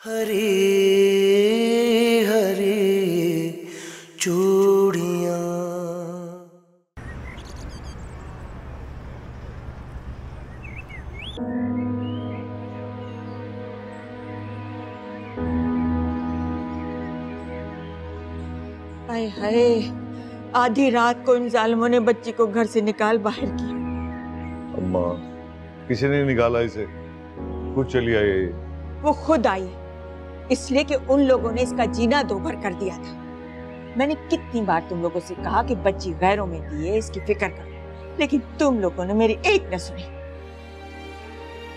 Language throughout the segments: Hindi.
हरी हरी चूड़ियां। हाय हाय, आधी रात को इन जालिमों ने बच्ची को घर से निकाल बाहर किया। अम्मा, किसी ने निकाला इसे, खुद चली आई। वो खुद आई, इसलिए कि उन लोगों ने इसका जीना दोभर कर दिया था। मैंने कितनी बार तुम लोगों से कहा कि बच्ची गैरों में दी है, इसकी फिक्र करो, लेकिन तुम लोगों ने मेरी एक न सुनी।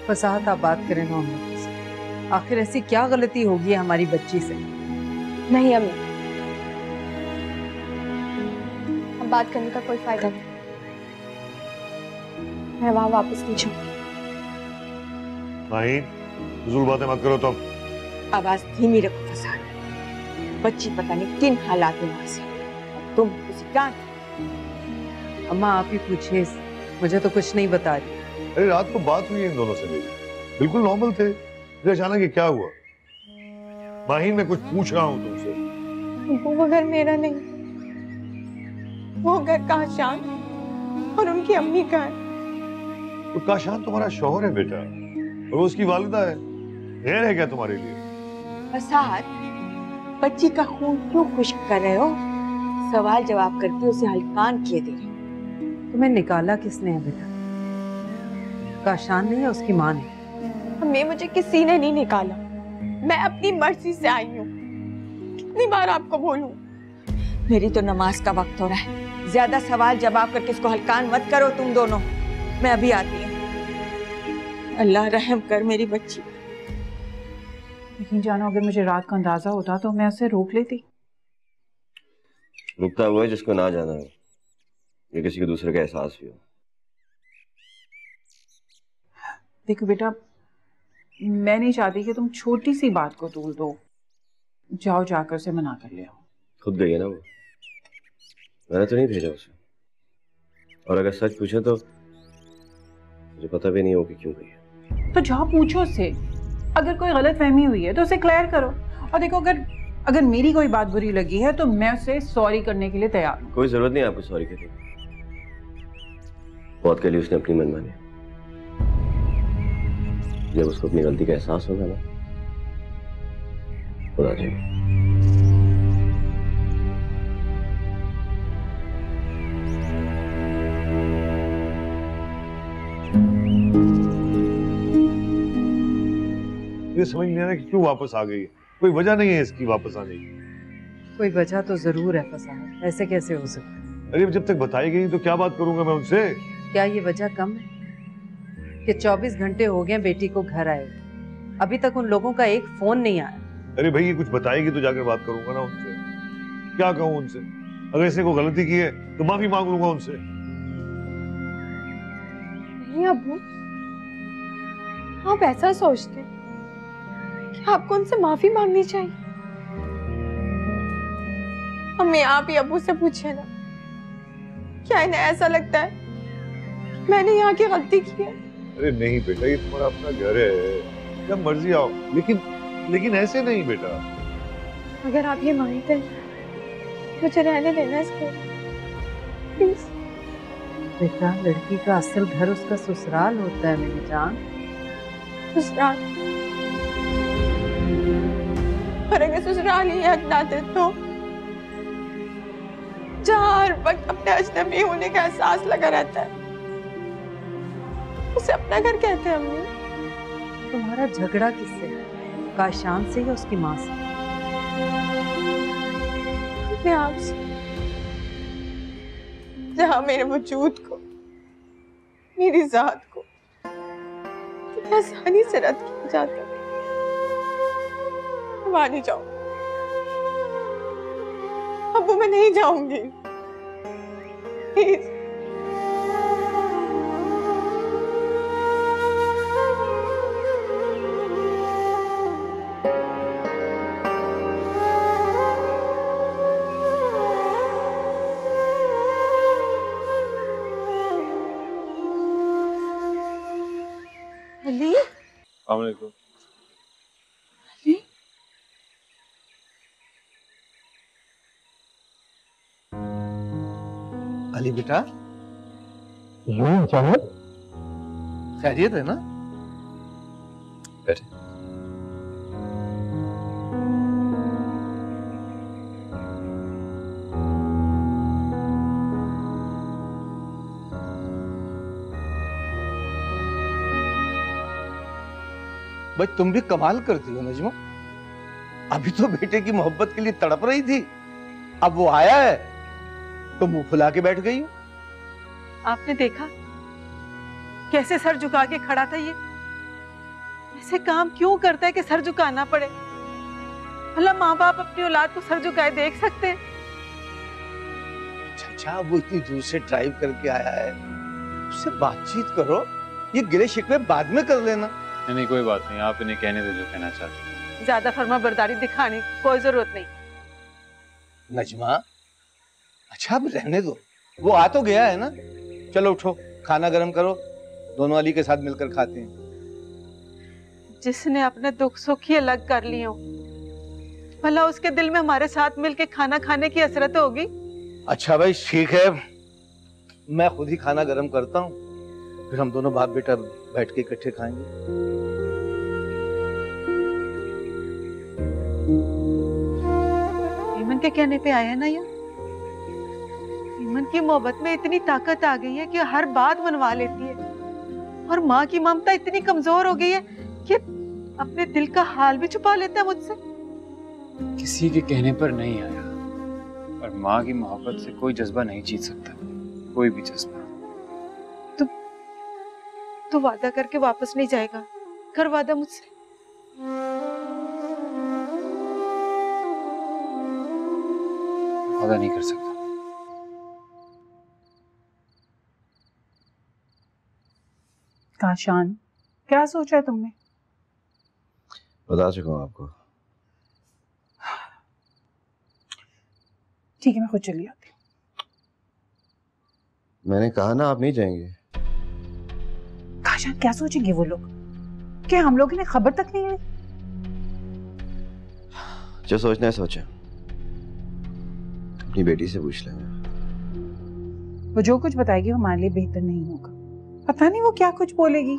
फसाहत आप बात करें ना से, आखिर ऐसी क्या गलती होगी हमारी बच्ची से? नहीं अम्मी, अब बात करने का कोई फायदा नहीं। मैं वहां वापस नहीं जाऊंगी। नहीं, फजूल बातें मत करो तुम। आवाज धीमी रखो फसाद। बच्ची पता नहीं किन हालात में वहां से, और तुम उसी कान। अम्मा आप ही पूछिए, मुझे तो कुछ नहीं बता रही। अरे रात को बात हुई इन दोनों से मेरी, बिल्कुल नॉर्मल थे। फिर अचानक ये क्या हुआ? माहीन, मैं कुछ पूछ रहा हूँ तुमसे। वो घर मेरा नहीं, वो घर काशान और उनकी अम्मी का है। तो काशान तुम्हारा शौहर है बेटा, और वो उसकी वालिदा है। गैर है क्या तुम्हारे लिए? फसाद, बच्ची का खून क्यों खुश्क कर रहे हो? सवाल जवाब करके उसे हल्कान किए दे रहे। तुम्हें निकाला किसने है बेटा? काशान ने या उसकी माँ ने? अम्मी, मुझे किसी ने नहीं निकाला, मैं अपनी मर्जी से आई हूँ। कितनी बार आपको बोलूं? मेरी तो नमाज का वक्त हो रहा है, ज्यादा सवाल जवाब करके इसको हल्कान मत करो तुम दोनों। मैं अभी आती हूँ। अल्लाह रहम कर मेरी बच्ची। लेकिन जानो, अगर मुझे रात का अंदाजा होता तो मैं उसे रोक लेती। रुकता वो है जिसको ना जाना हो, या किसी को दूसरे का एहसास भी हो। देखो बेटा, मैं नहीं चाहती कि तुम छोटी सी बात को तूल दो। जाओ जाकर उसे मना कर ले आओ। खुद गई है ना वो, मैंने तो नहीं भेजा उसे। और अगर सच पूछे तो मुझे पता भी नहीं हो कि क्यों गई है। तो जाओ पूछो उससे, अगर कोई गलत फहमी हुई है तो उसे क्लियर करो। और देखो, अगर मेरी कोई बात बुरी लगी है तो मैं उसे सॉरी करने के लिए तैयार हूँ। कोई जरूरत नहीं है आपको सॉरी करने की। बहुत के लिए उसने अपनी मनमानी। जब उसको अपनी गलती का एहसास होगा ना, खुदा जाएगी। ये समझ नहीं आ रहा कि क्यों वापस आ गई है। कोई वजह नहीं है इसकी वापस आने की। कोई वजह तो जरूर है फसाहत, ऐसे कैसे हो सकता है? अरे जब तक बताई गई तो क्या बात करूंगा मैं उनसे? क्या ये वजह कम है कि 24 घंटे हो गए बेटी को घर आए, अभी तक उन लोगों का एक फोन नहीं आया? अरे भाई, ये कुछ बताएगी तो जाकर बात करूंगा ना उनसे। क्या कहूँ उनसे? अगर इसने कोई गलती की है तो माफी मांग लूंगा उनसे। नहीं अब्बू, आप ऐसा सोचते कि आपको उनसे माफी मांगनी चाहिए? अम्मी, आप ही अब्बू से पूछे ना, क्या इन्हें ऐसा लगता है कि मैंने यहाँ की गलती की है? अरे नहीं बेटा, ये तुम्हारा अपना घर है, जब मर्जी आओ, लेकिन ऐसे नहीं बेटा। अगर आप ये मानते हैं, मुझे रहने देना इसको प्लीज। बेटा, लड़की का असल घर उसका ससुराल होता है मेरी जान। ससुराल? और अगर ससुराल ही हक ना दे तो जहाँ हर वक्त अपने अजनबी होने का एहसास लगा रहता है, उसे अपना घर कहते हैं अम्मी। तुम्हारा झगड़ा किससे है? काशान से या उसकी माँ से? अपने आप से, जहाँ मेरे वजूद को, मेरी जात को कितनी आसानी से रद्द किया जाता है। अब आ नहीं जाऊं अब्बू, मैं नहीं जाऊंगी प्लीज। अस्सलाम वालेकुम। अली बेटा, यूं अचानक? खैरियत है ना? बैठे। भाई तुम भी कमाल करती हो नजमा। अभी तो बेटे की मोहब्बत के लिए तड़प रही थी, अब वो आया है तो मुंह फुला के बैठ गई हो। आपने देखा कैसे सर झुका के खड़ा था ये? ऐसे काम क्यों करता है कि सर झुकाना पड़े? भला माँ बाप अपनी औलाद को सर झुकाए देख सकते हैं? अच्छा, वो इतनी दूर से ड्राइव करके आया है, उससे बातचीत करो, ये गिले शिकवे बाद में कर लेना। नहीं, कोई बात नहीं, आप इन्हें कहने दो जो कहना चाहते हैं। ज्यादा फर्मा बरदारी दिखाने की कोई जरूरत नहीं। नजमा, अच्छा अब रहने दो, वो आ तो गया है ना। चलो उठो, खाना गरम करो, दोनों अली के साथ मिलकर खाते हैं। जिसने अपने दुख सुख ही अलग कर लिए हो, भला उसके दिल में हमारे साथ मिलके खाना खाने की हसरत होगी? अच्छा भाई ठीक है, मैं खुद ही खाना गरम करता हूँ, फिर हम दोनों बाप बेटा बैठ के इकट्ठे खाएंगे। ईमन के कहने पे आया ना ये? ईमन की मोहब्बत में इतनी ताकत आ गई है कि हर बात मनवा लेती है, और माँ की ममता इतनी कमजोर हो गई है कि अपने दिल का हाल भी छुपा लेता है मुझसे। किसी के कहने पर नहीं आया, और माँ की मोहब्बत से कोई जज्बा नहीं जीत सकता, कोई भी जज्बा। तो वादा करके वापस नहीं जाएगा? कर वादा मुझसे। वादा नहीं कर सकता। काशान, क्या सोचा है तुमने? बता चुका हूँ आपको। ठीक है, मैं खुद चली आती हूँ। मैंने कहा ना आप नहीं जाएंगे। काशान, क्या सोचेंगे वो लोग? क्या हम लोगों ने खबर तक नहीं ली? जो सोचना है सोचा, अपनी बेटी से पूछ लेंगे। वो जो कुछ बताएगी वो हमारे लिए बेहतर नहीं होगा। पता नहीं वो क्या कुछ बोलेगी।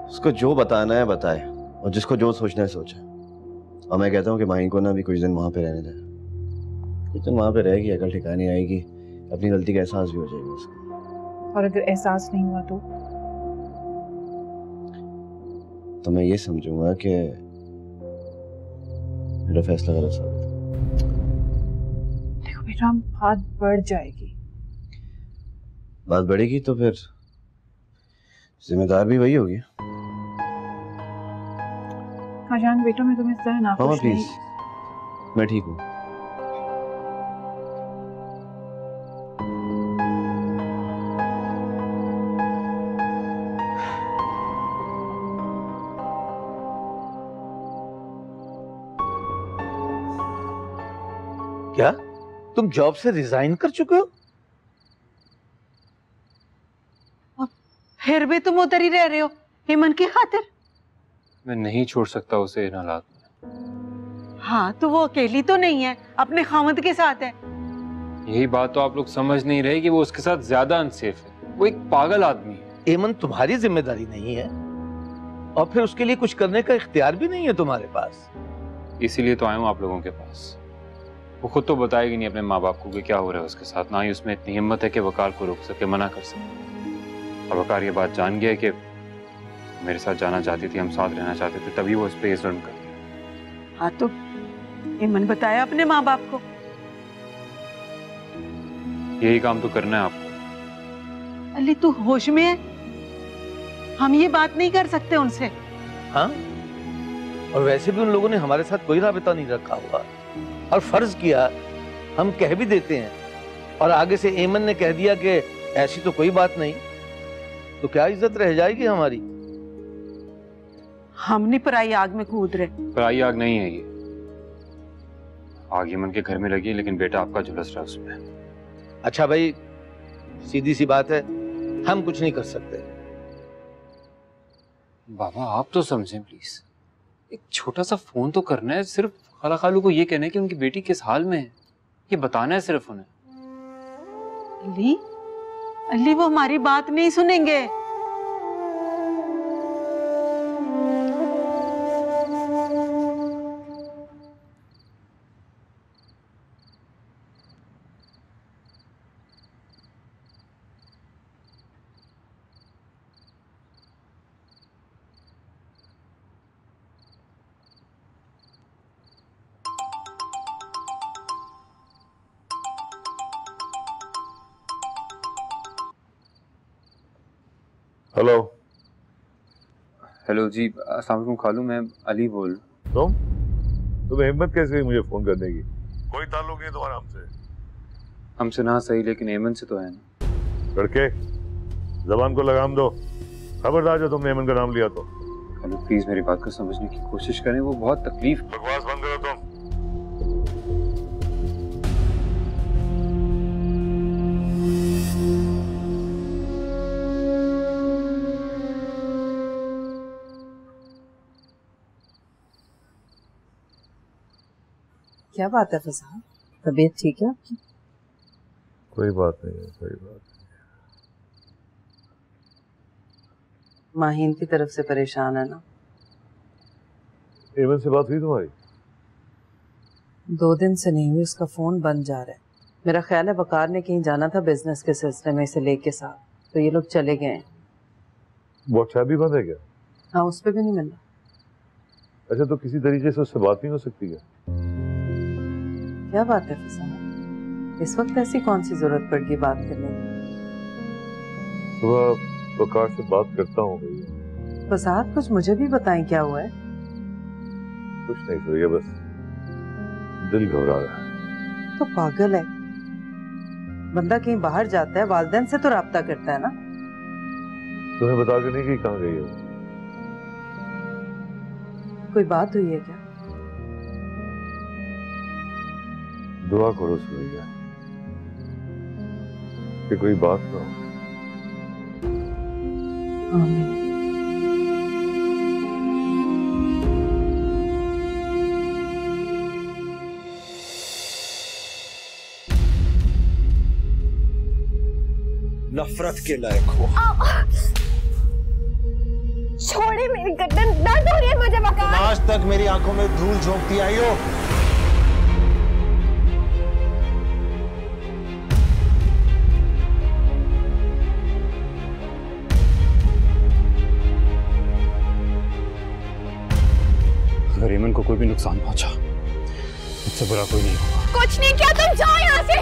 उसको जो बताना है बताए, और जिसको जो सोचना है सोचे। और मैं कहता हूँ कि माहिन को ना भी कुछ दिन वहां पे रहने दे। कुछ दिन वहां पे रहेगी, अकल ठिकाने आएगी, अपनी गलती का एहसास भी हो जाएगा उसको। और अगर एहसास नहीं हुआ तो मैं ये समझूंगा कि मेरा फैसला गलत साबित हुआ। देखो बेटा, बात बढ़ जाएगी। बात बढ़ेगी तो फिर जिम्मेदार भी वही होगी। काशान बेटा, मैं तुम्हें इस तरह नाखुश नहीं। प्लीज, मैं ठीक हूँ। क्या तुम जॉब से रिजाइन कर चुके हो? फिर भी तुम उधर ही रह रहे हो ईमन की खातिर? मैं नहीं छोड़ सकता उसे इन हालात में। हाँ, तो वो अकेली तो नहीं है, अपने खामद के साथ है। यही बात तो आप लोग समझ नहीं रहे कि वो उसके साथ ज्यादा अनसेफ है। वो एक पागल आदमी है। एमन तुम्हारी जिम्मेदारी नहीं है, और फिर उसके लिए कुछ करने का इख्तियार भी नहीं है तुम्हारे पास। इसीलिए तो आया हूँ आप लोगों के पास। वो खुद तो बताएगी नहीं अपने माँ बाप को कि क्या हो रहा है उसके साथ, ना ही उसमें इतनी हिम्मत है कि वकार को रोक सके, मना कर सके। और वकार ये बात जान गया कि मेरे साथ जाना चाहती थी, हम साथ रहना चाहते थे, तभी वो इस पे जुल्म कर दिया। हाँ, तो ईमन बताया अपने माँ बाप को। यही काम तो करना है आपको। अली, तू होश में है? हम ये बात नहीं कर सकते उनसे। हाँ, और वैसे भी उन लोगों ने हमारे साथ कोई राबिता नहीं रखा हुआ, और फर्ज किया हम कह भी देते हैं, और आगे से एमन ने कह दिया कि ऐसी तो कोई बात नहीं, तो क्या इज्जत रह जाएगी हमारी? हम नहीं पराई आग में कूद रहे। पराई आग नहीं है ये। आग ईमन के घर में लगी है, लेकिन बेटा आपका झुलस रहा उसमें। अच्छा भाई, सीधी सी बात है, हम कुछ नहीं कर सकते। बाबा आप तो समझें प्लीज, एक छोटा सा फोन तो करना है, सिर्फ खाला खालू को ये कहना है कि उनकी बेटी किस हाल में है, ये बताना है सिर्फ उन्हें। अली, अली वो हमारी बात नहीं सुनेंगे। हेलो। हेलो जी, अस्सलाम वालेकुम खालू, मैं अली बोल। तुम्हें हिम्मत कैसे हुई मुझे फोन करने की? कोई ताल्लुक नहीं तुम्हारा हमसे। हमसे ना सही, लेकिन एमन से तो है ना। लड़के, जबान को लगाम दो। खबरदार जो तुमने एमन का नाम लिया तो। खालू प्लीज मेरी बात को समझने की कोशिश करें, वो बहुत तकलीफ। बकवास बंद करो तुम। क्या बात है फसाद, तबीयत ठीक है आपकी? कोई बात नहीं है, कोई बात नहीं। माहीन की तरफ से परेशान है ना? एमन से बात हुई तुम्हारी? 2 दिन से नहीं हुई, उसका फोन बंद जा रहा है। मेरा ख्याल है वकार ने कहीं जाना था बिजनेस के सिलसिले में इसे लेके साथ, तो ये लोग चले गए हैं। व्हाट्सएप भी बंद है क्या? हाँ, उस पर भी नहीं मिल रहा। अच्छा, तो किसी तरीके से उससे बात नहीं हो सकती क्या? क्या बात है फसाद, इस वक्त ऐसी कौन सी जरूरत पड़ गई बात करने की? सुबह वकार से बात करता हूँ भैया। फसाद, कुछ मुझे भी बताएं क्या हुआ है? कुछ नहीं भैया, बस दिल घबरा रहा है। तो पागल है, बंदा कहीं बाहर जाता है वालिदैन से तो राब्ता करता है ना। तुम्हें बता के नहीं कि कहाँ गई हो? कोई बात हुई है क्या? दुआ करो सुरैया कि कोई बात ना हो। आमीन। नफरत के लायक हो। छोड़े मेरी गर्दन, दर्द हो रही है मुझे वकार। आज तक मेरी आंखों में धूल झोंकती आई हो। अगर एमन को कोई भी नुकसान पहुंचा, मुझसे बुरा कोई नहीं होगा। कुछ नहीं किया, तुम जाओ यहाँ से।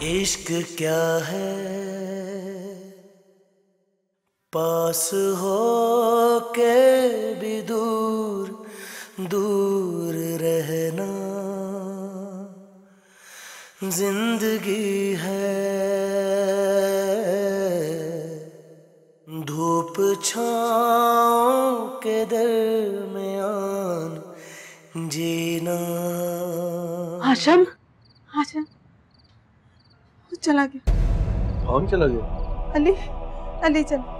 इश्क क्या है, पास हो के भी दूर दूर रहना। जिंदगी है धूप छाँव के दरमियान जीना। हाशम, हाशम चला गया। कौन चला गया? अली, अली चला।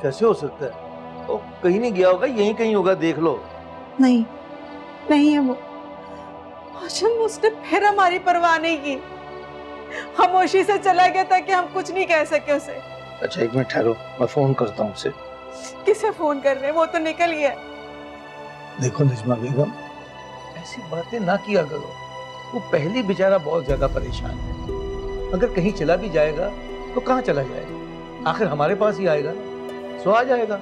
कैसे हो सकता है? वो कहीं नहीं गया होगा, यहीं कहीं होगा, देख लो। नहीं, नहीं है वो। हाशम, उसने फिर हमारी परवाह नहीं की, खामोशी से चला गया ताकि हम कुछ नहीं कह सके उसे। अच्छा, 1 मिनट ठहरो, मैं फोन करता हूँ उसे। किसे फोन कर रहे हैं? वो तो निकल गया। देखो निजमा बेगम, ऐसी बातें ना किया करो। वो पहले बेचारा बहुत ज्यादा परेशान है। अगर कहीं चला भी जाएगा तो कहाँ चला जाएगा? आखिर हमारे पास ही आएगा, सो आ जाएगा।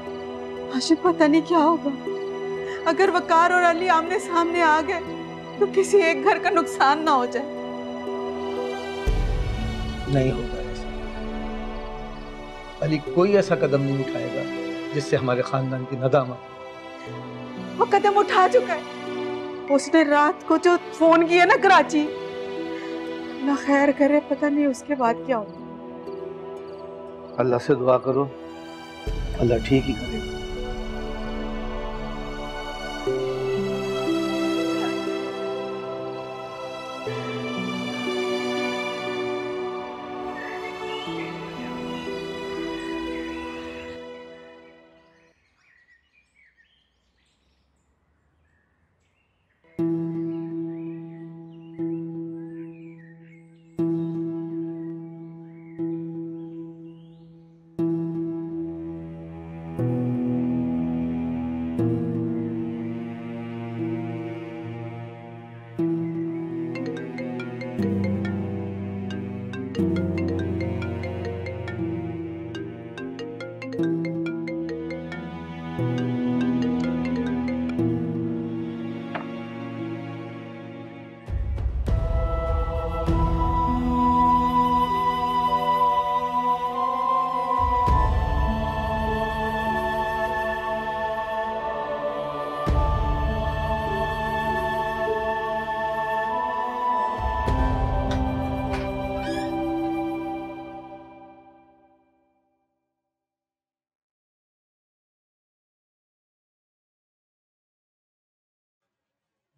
हाशिम, पता नहीं क्या होगा। अगर वकार और अली आमने सामने आ गए तो किसी एक घर का नुकसान ना हो जाए। नहीं होगा ऐसा। अली कोई ऐसा कदम नहीं उठाएगा जिससे हमारे खानदान की नदामत। वो कदम उठा चुका है। उसने रात को जो फोन किया ना कराची, ना खैर करे, पता नहीं उसके बाद क्या होगा। अल्लाह से दुआ करो, अल्लाह ठीक ही करेगा।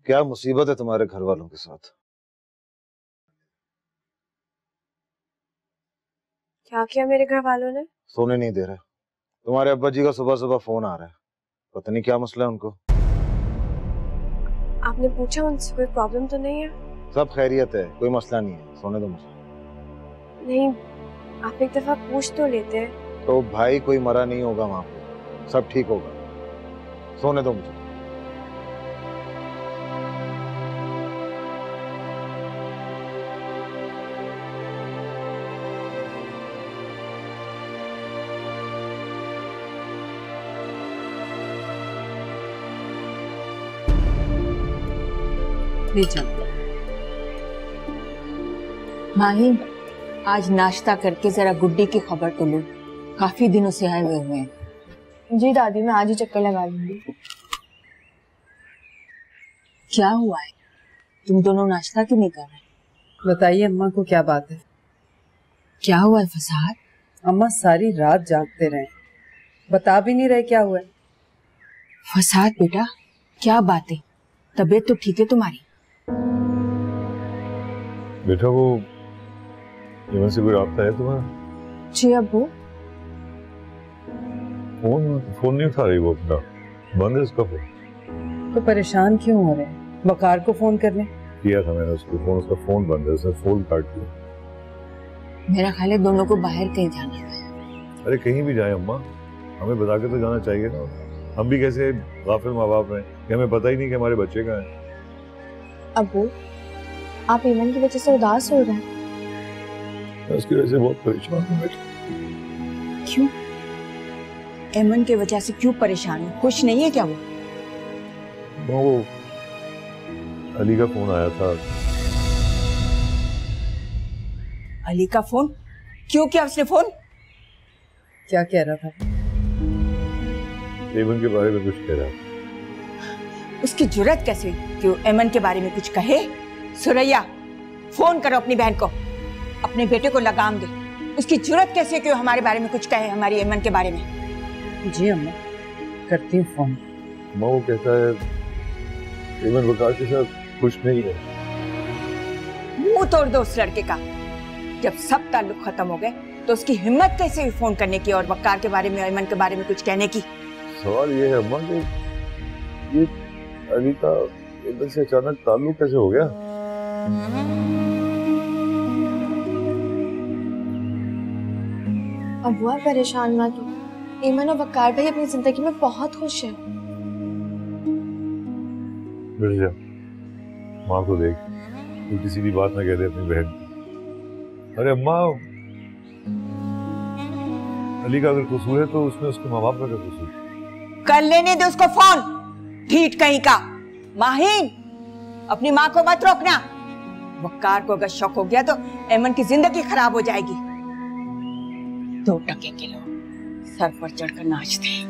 क्या मुसीबत है तुम्हारे घर वालों के साथ? क्या किया मेरे घर वालों ने? सोने नहीं दे रहे। तुम्हारे अब्बा जी का सुबह सुबह फोन आ रहा है, पता नहीं क्या मसला है उनको। आपने पूछा उनसे कोई प्रॉब्लम तो नहीं है? सब खैरियत है, कोई मसला नहीं है, सोने दो मुझे। नहीं, आप एक दफा पूछ तो लेते। तो भाई कोई मरा नहीं होगा वहां पे, सब ठीक होगा, सोने दो मुझे। ले चल। माहिन, आज नाश्ता करके जरा गुड्डी की खबर तो लो, काफी दिनों से आए हुए हैं। जी दादी, मैं आज ही चक्कर लगा लूंगी। क्या हुआ है, तुम दोनों नाश्ता क्यों नहीं कर रहे? बताइए अम्मा को क्या बात है? क्या हुआ है फसाद? अम्मा सारी रात जागते रहे, बता भी नहीं रहे क्या हुआ है। फसाद बेटा, क्या बात है? तबीयत तो ठीक है तुम्हारी? बेटा वो यमन से कोई राब्ता है तुम्हारा? जी अब्बू। फोन नहीं उठा रही वो अपना, बंद है उसका फोन। तो परेशान क्यों हो रहे हैं? वकार को फोन करने किया था मैंने उसको फोन, उसका फोन बंद है, उसने फोन काट दिया। मेरा ख्याल है दोनों को बाहर कहीं जाना है। अरे कहीं भी जाए अम्मा, हमें बता के तो जाना चाहिए ना। हम भी कैसे गाफिल माँ बाप हैं कि हमें पता ही नहीं कि हमारे बच्चे कहाँ हैं। अब्बू, आप ईमन की वजह से उदास हो रहे हैं? मैं उसकी वजह से बहुत परेशान हूँ बेटा। क्यों? एमन की वजह से क्यों परेशान हो? खुश नहीं है क्या वो? वो अली का फोन आया था। अली का फोन? क्यों किया उसने फोन? क्या कह रहा था? एमन के बारे में कुछ कह रहा था। उसकी जुर्रत कैसे हुई कि वो एमन के बारे में कुछ कहे? सुरैया, फोन करो अपनी बहन को, अपने बेटे को लगाम दे। उसकी जुर्रत कैसे कि वो हमारे बारे में कुछ कहे, हमारी एमन के बारे में? जी अम्मा, करती हूँ फोन। माँ वो कहता है एमन वकार के साथ खुश नहीं है। मुंह तोड़ दो उस लड़के का। जब सब ताल्लुक खत्म हो गए तो उसकी हिम्मत कैसे हुई फोन करने की और वकार के बारे में, एमन के बारे में कुछ कहने की? सवाल ये है अम्मा कि ये अली का इधर से अचानक ताल्लुक कैसे हो गया? अबुआ परेशान मत हो, ईमन और वकार भाई अपनी जिंदगी में बहुत खुश हैं। मिर्जा, माँ को देख, तू किसी भी बात ना कह दे अपनी बहन की। अरे अम्मा, अली का अगर कसूर है तो उसमें उसके माँ बाप का क्या कसूर? कर लेने दे उसको फोन, ढीठ कहीं का। माहिन, अपनी माँ को मत रोकना। वकार को अगर शौक हो गया तो एमन की जिंदगी खराब हो जाएगी। 2 टके के लोग सर पर चढ़कर नाचते हैं,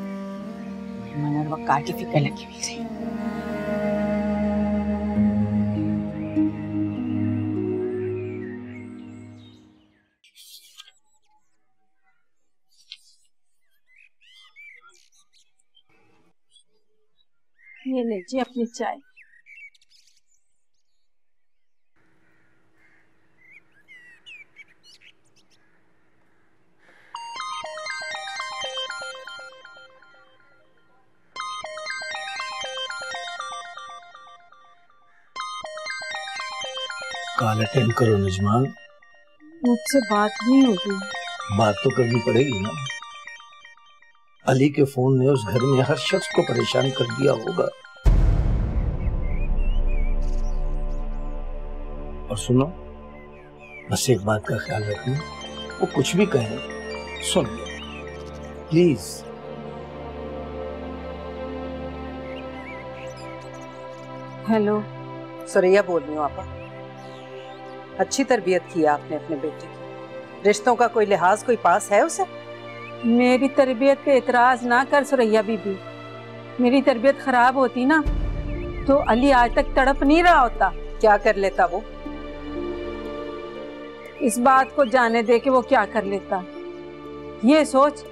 एमन और वकार की फिक्र लगी हुई थी। ये लीजिए अपनी चाय। कॉल अटेंड करो नजमान। मुझसे बात नहीं होगी। बात तो करनी पड़ेगी ना। अली के फोन ने उस घर में हर शख्स को परेशान कर दिया होगा। और सुनो, बस एक बात का ख्याल रखना, वो कुछ भी कहें सुन लो प्लीज। हेलो, सुरैया बोल रही हूँ आपा। अच्छी तरबियत की आपने अपने बेटे की। रिश्तों का कोई लिहाज, कोई पास है उसे? मेरी तरबियत पे एतराज ना कर सुरैया बीबी। मेरी तरबियत खराब होती ना तो अली आज तक तड़प नहीं रहा होता। क्या कर लेता वो? इस बात को जाने दे कि वो क्या कर लेता। ये सोच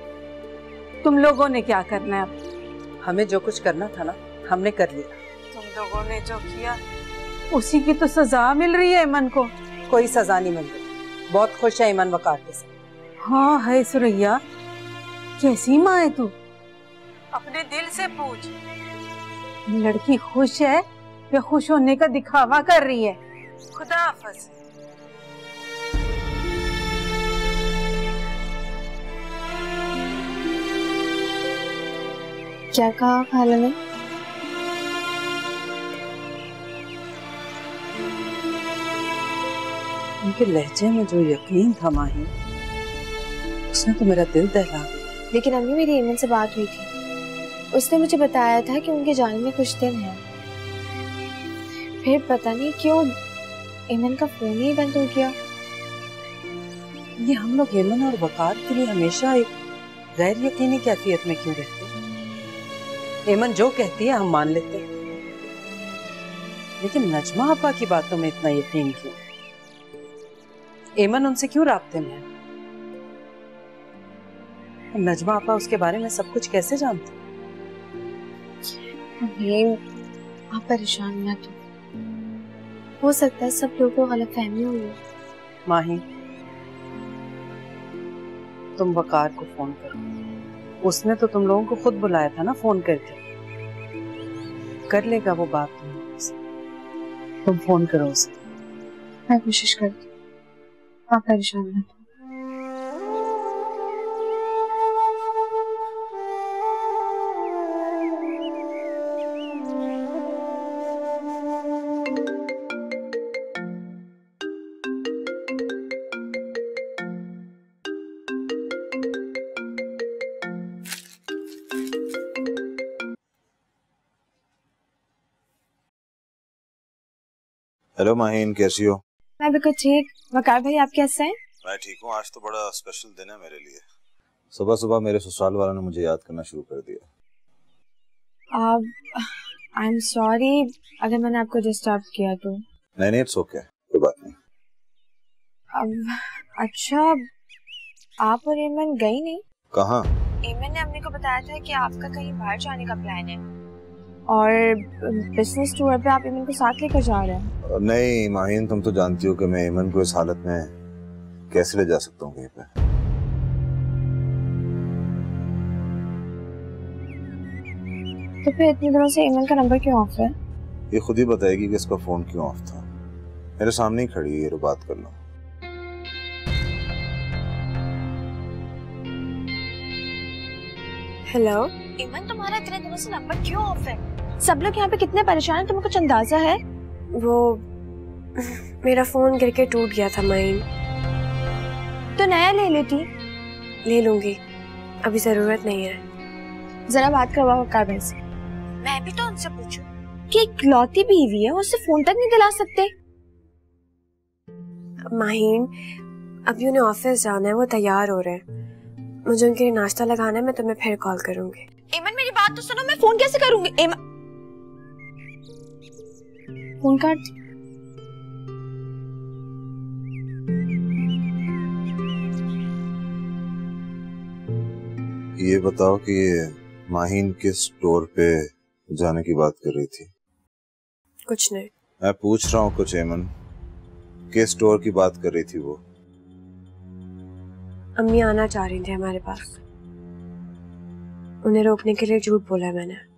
तुम लोगों ने क्या करना है अब। हमें जो कुछ करना था ना, हमने कर लिया। तुम लोगों ने जो किया उसी की तो सजा मिल रही है ईमन को। कोई सजा नहीं मिल रही। बहुत खुश है ईमन वकार के साथ। हाँ है सुरैया, कैसी माँ है तू? अपने दिल से पूछ, लड़की खुश है या खुश होने का दिखावा कर रही है? खुदा हाफिज। क्या कहा खाला ने? उनके लहजे में जो यकीन था माही, उसने तो मेरा दिल दहला दिया। लेकिन अम्मी, मेरी ईमन से बात हुई थी। उसने मुझे बताया था कि उनके जाने में कुछ दिन हैं। फिर पता नहीं क्यों ईमन का फोन ही बंद हो गया। ये हम लोग ईमन और वकार के लिए हमेशा एक गैर यकीनी कैफियत में क्यों रहते हैं? ईमन जो कहती है हम मान लेते हैं, लेकिन नजमा आपा की बातों में इतना यकीन क्यों? ईमन उनसे क्यों राब्ते में है? नजमा आपा उसके बारे में सब कुछ कैसे जानती? आप परेशान मत हो। हो सकता है सब लोगों को गलतफहमी हुई है। माही, तुम वकार को फोन करो। उसने तो तुम लोगों को खुद बुलाया था ना फोन करके। कर लेगा वो बात तुमसे। तुम फोन करो उसे। मैं कोशिश करती हूँ, आप परेशान मत हो। हेलो माहीन, कैसी हो? मैं बिल्कुल ठीक। वकार भाई, आप कैसे हैं? मैं ठीक हूँ। आज तो बड़ा स्पेशल दिन है मेरे लिए। सुबह सुबह मेरे ससुराल वालों ने मुझे याद करना शुरू कर दिया। आई एम सॉरी अगर मैंने आपको डिस्टर्ब किया तो। नहीं, इट्स ओके, कोई बात नहीं। अच्छा, आप और ईमन गई नहीं? कहाँ? ईमन ने अम्मी को बताया था कि आपका कहीं बाहर जाने का प्लान है और बिजनेस टूर पे आप ईमन को साथ लेकर जा रहे हैं। नहीं माहीन, तुम तो जानती हो कि मैं ईमन को इस हालत में कैसे ले जा सकता हूँ कहीं पे। तो फिर इतने दिनों से ईमन का नंबर क्यों ऑफ है? ये खुद ही बताएगी कि इसका फोन क्यों ऑफ था। मेरे सामने ही खड़ी है, ये बात कर लो। हेलो ईमन, तुम्हारा इतने दिनों से नंबर क्यों ऑफ है? सब लोग यहाँ पे कितने परेशान हैं, तुम्हें कुछ अंदाजा है? वो मेरा फोन गिर के टूट गया था माइन। तो नया ले लेती। ले लूंगी, अभी जरूरत नहीं है। जरा बात करवाओ वकार भाई से। मैं भी तो उनसे पूछूं कि इकलौती बीवी है, उससे फोन तक नहीं दिला सकते? माहीन, अभी उन्हें ऑफिस जाना है, वो तैयार हो रहे हैं। मुझे उनके लिए नाश्ता लगाना है, मैं तुम्हें फिर कॉल करूंगी। ईमन मेरी बात तो सुनो, मैं फोन कैसे करूंगी? ईमन फोन काट। ये बताओ कि ये माहीन किस स्टोर पे जाने की बात कर रही थी? कुछ नहीं। मैं पूछ रहा हूँ कुछ ईमन, किस स्टोर की बात कर रही थी वो? अम्मी आना चाह रही थी हमारे पास, उन्हें रोकने के लिए झूठ बोला मैंने।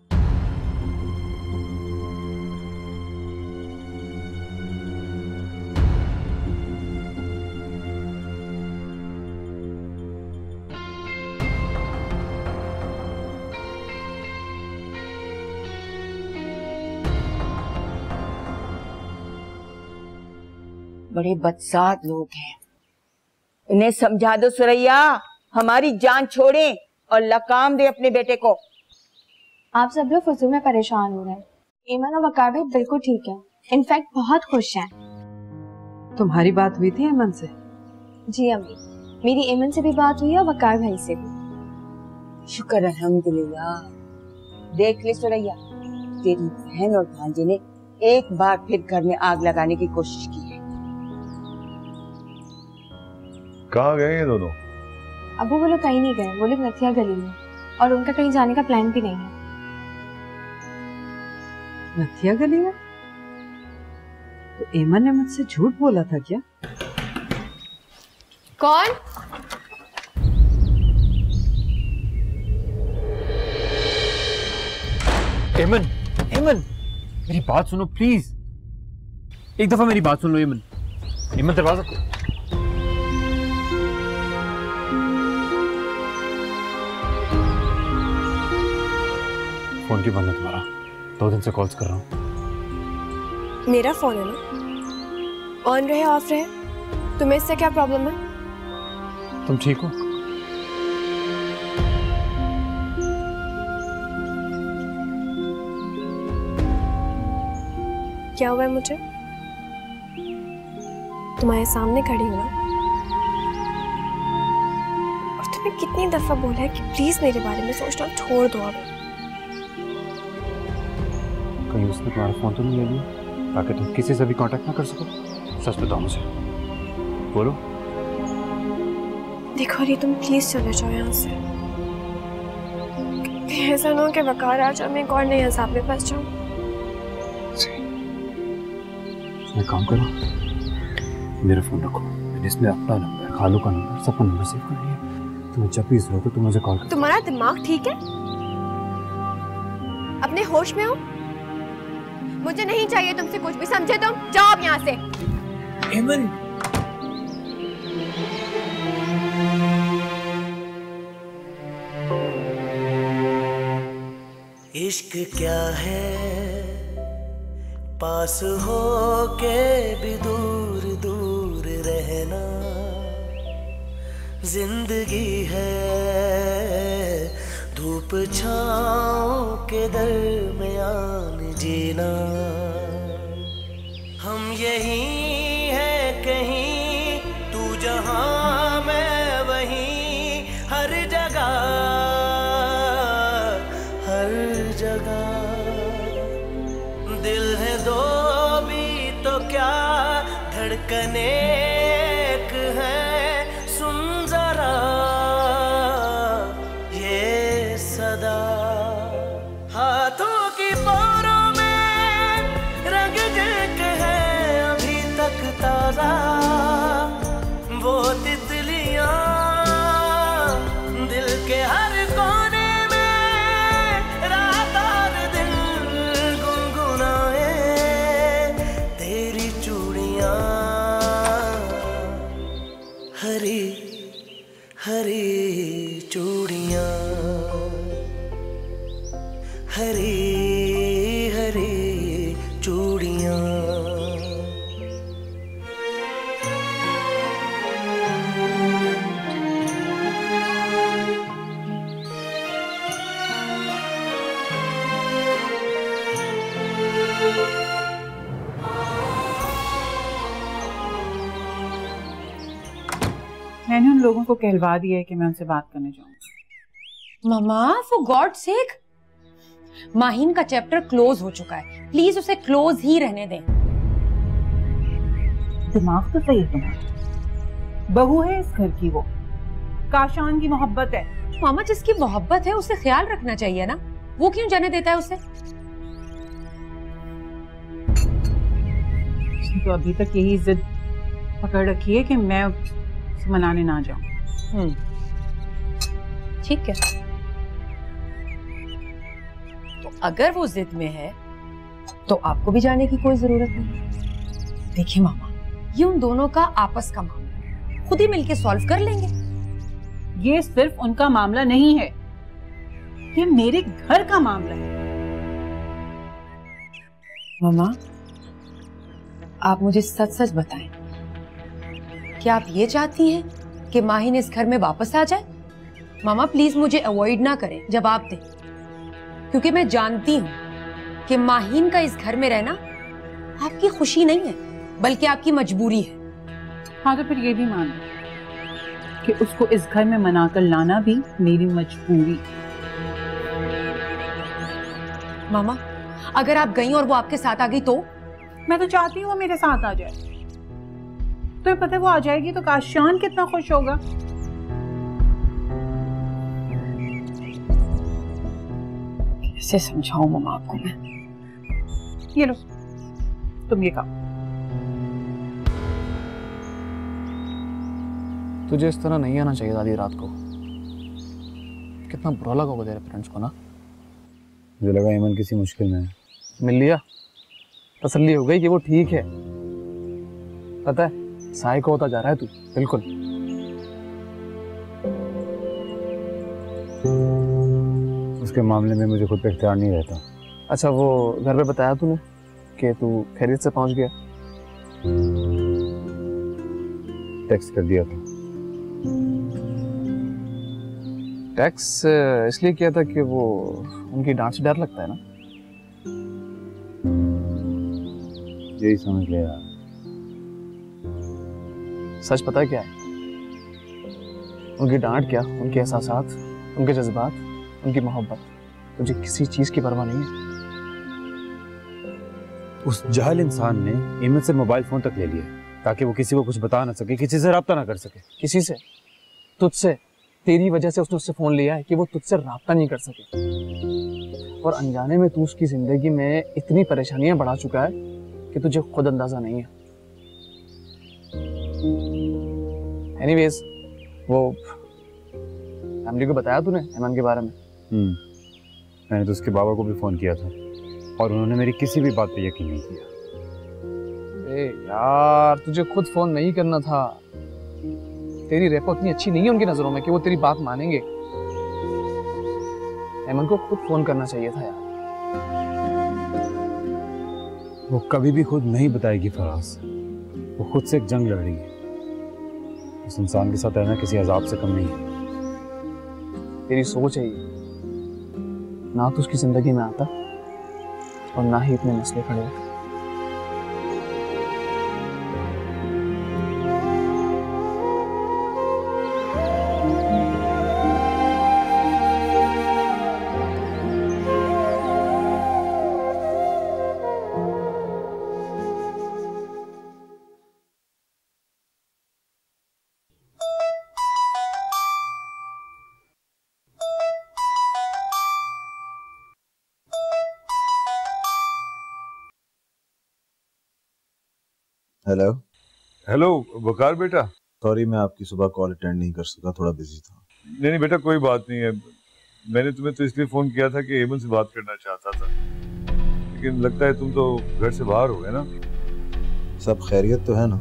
बड़े बदसात लोग हैं। इन्हें समझा दो सुरैया, हमारी जान छोड़े और लकाम दे अपने बेटे को। आप सब लोग फजूल में परेशान हो रहे हैं। ईमन और वकार भाई बिल्कुल ठीक है, इनफैक्ट बहुत खुश हैं। तुम्हारी बात हुई थी ईमन से? जी अम्मी, मेरी ईमन से भी बात हुई है और वकार भाई से भी। शुक्र अल्हम्दुलिल्लाह। देख ले सुरैया, तेरी बहन और भांजे ने एक बार फिर घर में आग लगाने की कोशिश की है। कहाँ गए ये दोनों? अबू वो लोग कहीं नहीं गए, वो लोग नथिया गली में, और उनका कहीं जाने का प्लान भी नहीं है। नथिया गली में? तो ईमन ने मुझसे झूठ बोला था क्या? कौन? एमन, एमन, मेरी बात सुनो प्लीज। एक दफा मेरी बात सुन लो एमन। एमन दरवाजा। फोन क्यों बंद है तुम्हारा? 2 दिन से कॉल्स कर रहा हूँ। मेरा फोन है ना, ऑन रहे ऑफ रहे, तुम्हें इससे क्या प्रॉब्लम है? तुम ठीक हो? क्या हुआ है मुझे? तुम्हारे सामने खड़ी हूँ ना, और तुम्हें कितनी दफा बोला है कि प्लीज मेरे बारे में सोचना छोड़ दो अब। कहीं उसने तुम्हारा फोन तो नहीं ले लिया ताकि तुम किसी से भी कांटेक्ट ना कर सको? सच बताओ मुझे, बोलो। देखो री, तुम प्लीज चले जाओ यहाँ से। ऐसा ना हो कि वकार आ जाए, मैं एक और नए हिसाब में फंस जाऊँ। एक काम करो, मेरा फोन रखो, मैंने इसमें अपना नंबर, खालू का नंबर, सबका नंबर सेव कर लिया। तुम्हें जब भी जरूरत हो तुम मुझे कॉल करो। तुम्हारा दिमाग ठीक है? अपने होश में हो? मुझे नहीं चाहिए तुमसे कुछ भी, समझे तुम? जाओ अब यहाँ से। एमन, इश्क क्या है, पास हो के भी दूर दूर रहना। जिंदगी है धूप छाँव के दरमियान जीना। हम यही है कहीं, तू जहाँ मैं वहीं, हर जगह हर जगह। दिल है दो भी तो क्या, धड़कने एक है, सुन जरा ये सदा। हाथों की पोरों में रंग जग है अभी तक ताजा, वो तितलियां दिल के हर कोने में रात और दिन गुनगुनाए। तेरी चूड़ियां हरी हरी चूड़ियां, हरी हरी चूड़ियां। मैंने उन लोगों को कहलवा दिया है कि मैं उनसे बात करने जाऊंगी। मामा, फॉर गॉड सेक, माहिन का चैप्टर क्लोज हो चुका है, प्लीज उसे क्लोज ही रहने दें। दिमाग तो सही है तुम्हारा, बहू है इस घर की, वो काशान की मोहब्बत है। मामा, जिसकी मोहब्बत है उसे ख्याल रखना चाहिए ना, वो क्यों जाने देता है उसे? उसने तो अभी तक यही जिद पकड़ रखी है कि मैं उसे मनाने ना जाऊं। ठीक है, तो अगर वो जिद में है तो आपको भी जाने की कोई जरूरत नहीं। देखिए मामा, ये उन दोनों का आपस का मामला है, खुद ही मिलके सॉल्व कर लेंगे। ये सिर्फ उनका मामला नहीं है, ये मेरे घर का मामला है। मामा, आप मुझे सच सच बताएं, क्या आप ये चाहती हैं कि माहिन इस घर में वापस आ जाए? मामा प्लीज मुझे अवॉइड ना करें, जवाब दें, क्योंकि मैं जानती हूँ कि माहिन का इस घर में रहना आपकी खुशी नहीं है बल्कि आपकी मजबूरी है। हाँ तो फिर ये भी मान कि उसको इस घर में मनाकर लाना भी मेरी मजबूरी। मामा अगर आप गई और वो आपके साथ आ गई तो? मैं तो चाहती हूँ वो मेरे साथ आ जाए। तो पता है वो आ जाएगी तो काशान कितना खुश होगा। कैसे समझाऊं मामा आपको मैं? ये लो तुम ये खाओ। तुझे इस तरह नहीं आना चाहिए दादी रात को। कितना बुरा लगा होगा तेरे पेरेंट्स को ना। मुझे लगा ईमन किसी मुश्किल में है। मिल लिया, तसल्ली हो गई कि वो ठीक है। पता है साइको होता जा रहा है तू, बिल्कुल। उसके मामले में मुझे खुद पे इख्तियार नहीं रहता। अच्छा वो घर पे बताया तूने कि तू खैरियत से पहुंच गया? टेक्स्ट कर दिया था। टैक्स इसलिए किया था कि वो उनकी डांट से डर लगता है ना? यही समझ ले यार। सच पता है क्या है? उनकी डांट क्या, उनके एहसासात, उनके जज्बात, उनकी मोहब्बत, तुझे किसी चीज की परवाह नहीं है। उस जाहिल इंसान ने ईमन से मोबाइल फोन तक ले लिया ताकि वो किसी को कुछ बता ना सके, किसी से राब्ता ना कर सके। किसी से? तुझसे? तेरी वजह से उसने उससे फोन लिया है कि वो तुझसे राब्ता नहीं कर सके। और अनजाने में तू उसकी जिंदगी में इतनी परेशानियां बढ़ा चुका है कि तुझे खुद अंदाजा नहीं है। एनीवेज वो फैमिली को बताया तूने ईमन के बारे में? मैंने तो उसके बाबा को भी फोन किया था और उन्होंने मेरी किसी भी बात पे यकीन नहीं किया। ए यार तुझे खुद फोन नहीं करना था। तेरी रेपो इतनी अच्छी नहीं है उनकी नजरों में कि वो तेरी बात मानेंगे। ईमन को खुद फोन करना चाहिए था यार। वो कभी भी खुद नहीं बताएगी फराज। वो खुद से एक जंग लड़ रही है। उस इंसान के साथ रहना किसी अजाब से कम नहीं है। तेरी सोच है ये। ना तो उसकी जिंदगी में आता और ना ही इतने मसले खड़े होते। हेलो। हेलो वकार बेटा। सॉरी मैं आपकी सुबह कॉल अटेंड नहीं कर सका, थोड़ा बिजी था। नहीं बेटा कोई बात नहीं है। मैंने तुम्हें तो इसलिए फोन किया था कि ईमन से बात करना चाहता था, लेकिन लगता है तुम तो घर से बाहर हो गए ना। सब खैरियत तो है ना?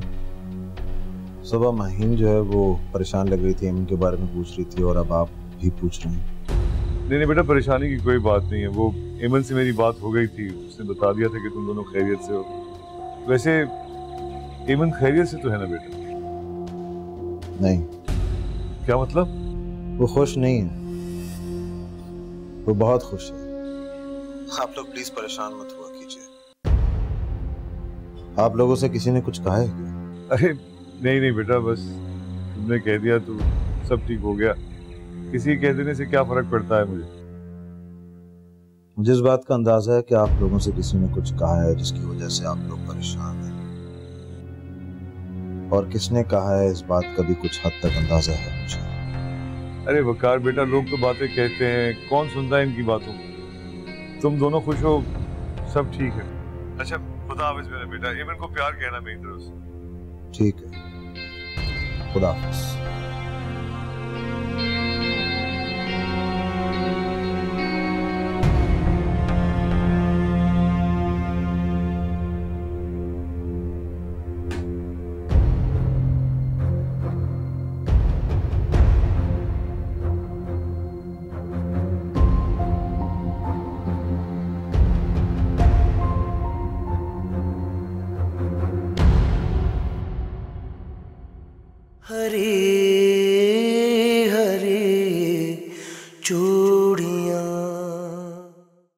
सुबह माहीन जो है वो परेशान लग रही थी, ईमन के बारे में पूछ रही थी और अब आप भी पूछ रहे हैं। नहीं बेटा परेशानी की कोई बात नहीं है। वो ईमन से मेरी बात हो गई थी, उसने बता दिया था कि तुम दोनों खैरियत से हो। वैसे ईमन खैरियत से तो है ना बेटा? नहीं। क्या मतलब? वो खुश नहीं है। वो बहुत खुश है। आप लोग प्लीज परेशान मत हुआ कीजिए। आप लोगों से किसी ने कुछ कहा है क्या? अरे नहीं बेटा, बस तुमने कह दिया तो सब ठीक हो गया। किसी कह देने से क्या फर्क पड़ता है मुझे इस बात का अंदाजा है कि आप लोगों से किसी ने कुछ कहा है जिसकी वजह से आप लोग परेशान हैं। और किसने कहा है इस बात का भी कुछ हद तक अंदाजा है मुझे। अरे वकार बेटा, लोग तो बातें कहते हैं, कौन सुनता है इनकी बातों को। तुम दोनों खुश हो, सब ठीक है। अच्छा खुदा हाफिज मेरा बेटा। ईमन को प्यार कहना मेरी तरफ से। ठीक है, खुदा हाफिज। फरीद